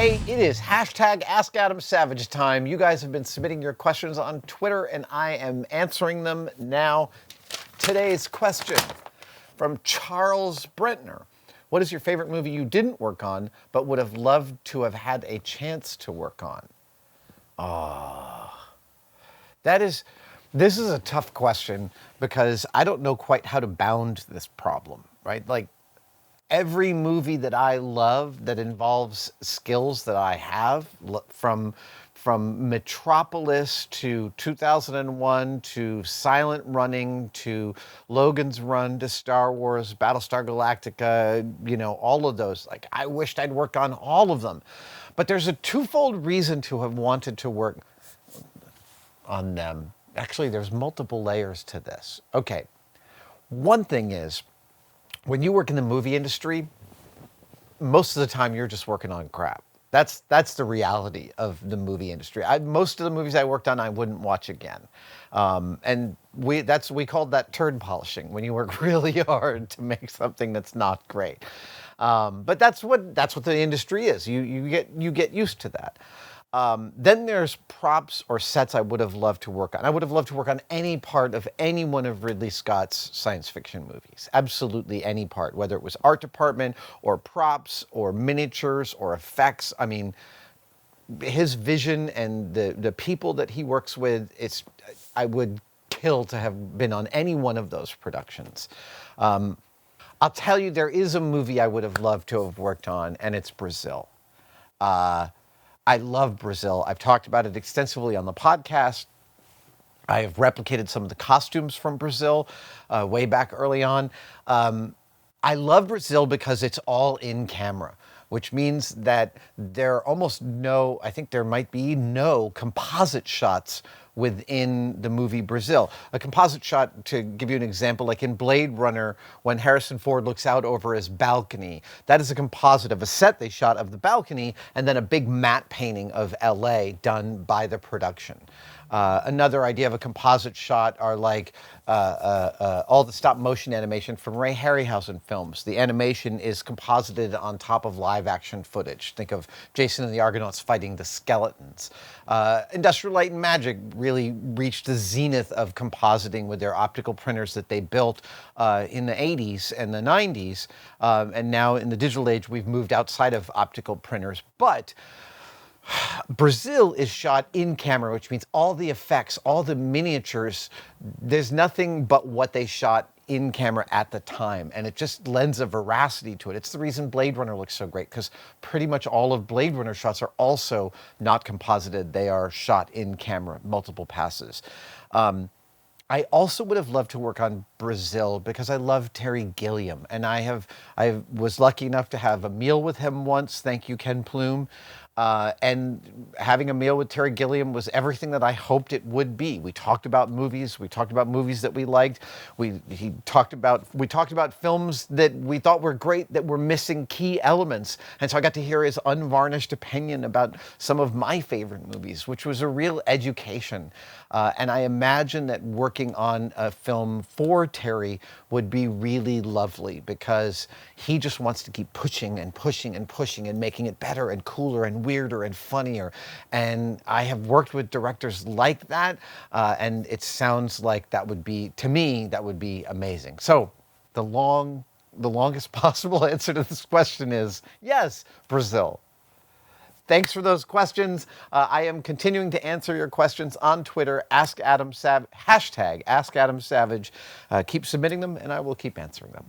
Hey, it is hashtag Ask Adam Savage time. You guys have been submitting your questions on Twitter, and I am answering them now. Today's question from Charles Brentner. What is your favorite movie you didn't work on, but would have loved to have had a chance to work on? This is a tough question because I don't know quite how to bound this problem, right? Like, every movie that I love that involves skills that I have, from Metropolis to 2001 to Silent Running to Logan's Run to Star Wars, Battlestar Galactica, all of those. Like, I wished I'd worked on all of them. But there's a twofold reason to have wanted to work on them. Actually, there's multiple layers to this. Okay, one thing is, when you work in the movie industry, most of the time you're just working on crap. That's the reality of the movie industry. Most of the movies I worked on, I wouldn't watch again. And we called that turd polishing, when you work really hard to make something that's not great. But that's what the industry is. You get used to that. Then there's props or sets I would have loved to work on. I would have loved to work on any part of any one of Ridley Scott's science fiction movies. Absolutely any part, whether it was art department or props or miniatures or effects. I mean, his vision and the people that he works with, I would kill to have been on any one of those productions. I'll tell you, there is a movie I would have loved to have worked on, and it's Brazil. I love Brazil. I've talked about it extensively on the podcast. I have replicated some of the costumes from Brazil way back early on. I love Brazil because it's all in camera, which means that I think there might be no composite shots within the movie Brazil. A composite shot, to give you an example, like in Blade Runner, when Harrison Ford looks out over his balcony, that is a composite of a set they shot of the balcony and then a big matte painting of LA done by the production. Another idea of a composite shot are like all the stop motion animation from Ray Harryhausen films. The animation is composited on top of live action footage. Think of Jason and the Argonauts fighting the skeletons. Industrial Light and Magic really reached the zenith of compositing with their optical printers that they built in the 80s and the 90s. And now in the digital age, we've moved outside of optical printers. But Brazil is shot in camera, which means all the effects, all the miniatures, there's nothing but what they shot in camera at the time. And it just lends a veracity to it. It's the reason Blade Runner looks so great, because pretty much all of Blade Runner shots are also not composited. They are shot in camera, multiple passes. I also would have loved to work on Brazil because I love Terry Gilliam. And I was lucky enough to have a meal with him once. Thank you, Ken Plume. And having a meal with Terry Gilliam was everything that I hoped it would be. We talked about movies. We talked about movies that we liked. We talked about films that we thought were great that were missing key elements. And so I got to hear his unvarnished opinion about some of my favorite movies, which was a real education. And I imagine that working on a film for Terry would be really lovely, because he just wants to keep pushing and pushing and pushing and making it better and cooler and weirder and funnier. And I have worked with directors like that, and it sounds like to me, that would be amazing. So the longest possible answer to this question is yes, Brazil. Thanks for those questions. I am continuing to answer your questions on Twitter, hashtag Ask Adam Savage. Keep submitting them, and I will keep answering them.